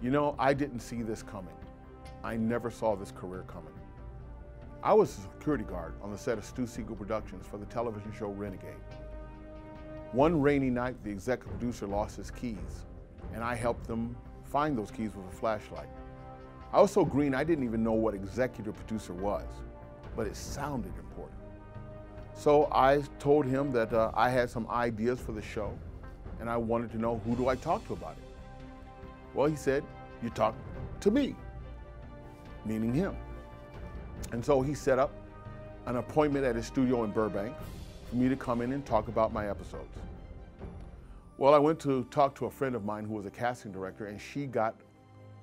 You know, I didn't see this coming. I never saw this career coming. I was a security guard on the set of Stu Siegel Productions for the television show Renegade. One rainy night, the executive producer lost his keys, and I helped them find those keys with a flashlight. I was so green, I didn't even know what executive producer was, but it sounded important. So I told him that I had some ideas for the show, and I wanted to know, who do I talk to about it? Well, he said, you talk to me, meaning him. And so he set up an appointment at his studio in Burbank for me to come in and talk about my episodes. Well, I went to talk to a friend of mine who was a casting director, and she got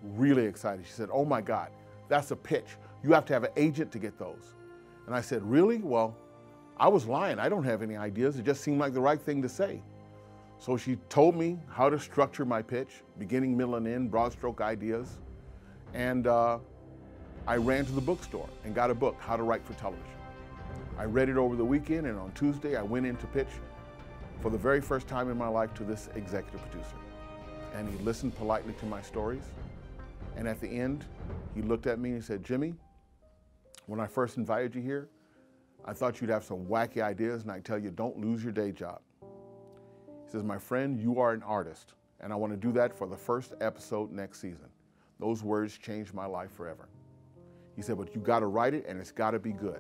really excited. She said, oh my God, that's a pitch. You have to have an agent to get those. And I said, really? Well, I was lying. I don't have any ideas. It just seemed like the right thing to say. So she told me how to structure my pitch, beginning, middle, and end, broad stroke ideas. And I ran to the bookstore and got a book, How to Write for Television. I read it over the weekend, and on Tuesday I went in to pitch for the very first time in my life to this executive producer. And he listened politely to my stories. And at the end, he looked at me and he said, Jimmy, when I first invited you here, I thought you'd have some wacky ideas, and I tell you, don't lose your day job. He says, my friend, you are an artist, and I want to do that for the first episode next season. Those words changed my life forever. He said, but you got to write it, and it's got to be good.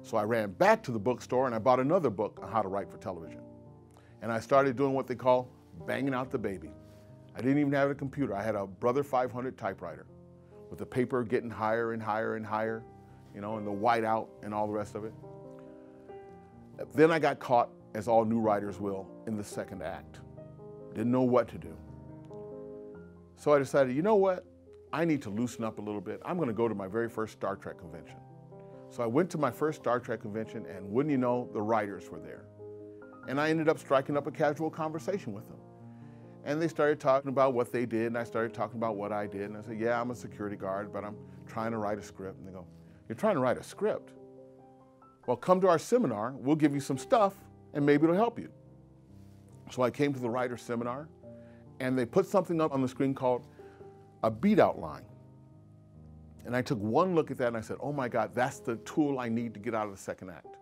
So I ran back to the bookstore, and I bought another book on how to write for television. And I started doing what they call banging out the baby. I didn't even have a computer. I had a Brother 500 typewriter with the paper getting higher and higher and higher, you know, and the whiteout and all the rest of it. Then I got caught, as all new writers will, in the second act. Didn't know what to do. So I decided, you know what? I need to loosen up a little bit. I'm going to go to my very first Star Trek convention. So I went to my first Star Trek convention, and wouldn't you know, the writers were there. And I ended up striking up a casual conversation with them. And they started talking about what they did, and I started talking about what I did. And I said, yeah, I'm a security guard, but I'm trying to write a script. And they go, you're trying to write a script? Well, come to our seminar. We'll give you some stuff, and maybe it'll help you. So I came to the writer's seminar, and they put something up on the screen called a beat outline. And I took one look at that, and I said, oh my God, that's the tool I need to get out of the second act.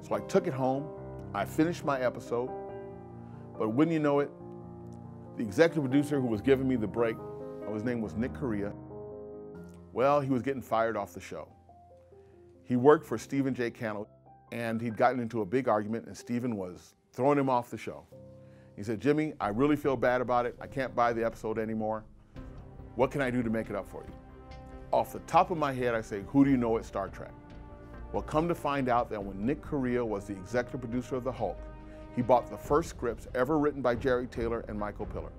So I took it home. I finished my episode, but wouldn't you know it, the executive producer who was giving me the break, his name was Nick Correa, well, he was getting fired off the show. He worked for Stephen J. Cannell, and he'd gotten into a big argument, and Stephen was throwing him off the show. He said, Jimmy, I really feel bad about it. I can't buy the episode anymore. What can I do to make it up for you? Off the top of my head, I say, who do you know at Star Trek? Well, come to find out that when Nick Correa was the executive producer of The Hulk, he bought the first scripts ever written by Jerry Taylor and Michael Piller.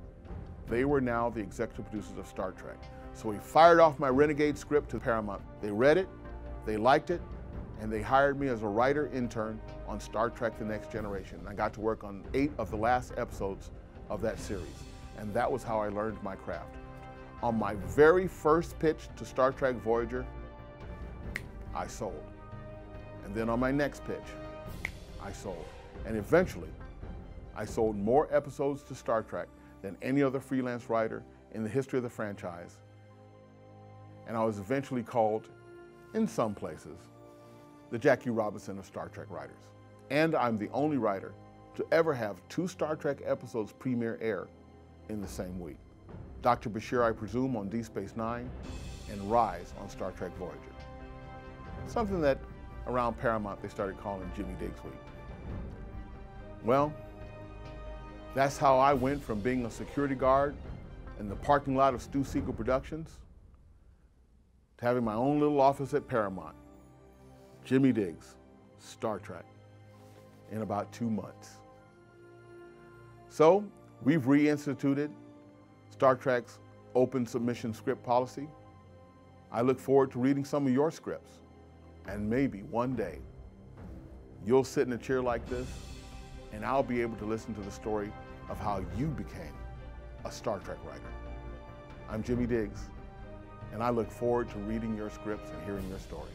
They were now the executive producers of Star Trek. So he fired off my Renegade script to Paramount. They read it, they liked it, and they hired me as a writer intern on Star Trek The Next Generation. And I got to work on 8 of the last episodes of that series. And that was how I learned my craft. On my very first pitch to Star Trek Voyager, I sold. And then on my next pitch, I sold. And eventually, I sold more episodes to Star Trek than any other freelance writer in the history of the franchise. And I was eventually called, in some places, the Jackie Robinson of Star Trek writers. And I'm the only writer to ever have 2 Star Trek episodes premiere air in the same week. Dr. Bashir, I presume, on Deep Space Nine, and Rise on Star Trek Voyager. Something that around Paramount they started calling Jimmy Diggs Week. Well, that's how I went from being a security guard in the parking lot of Stu Siegel Productions to having my own little office at Paramount. Jimmy Diggs, Star Trek, in about 2 months. So we've reinstituted Star Trek's open submission script policy. I look forward to reading some of your scripts, and maybe one day you'll sit in a chair like this and I'll be able to listen to the story of how you became a Star Trek writer. I'm Jimmy Diggs, and I look forward to reading your scripts and hearing your stories.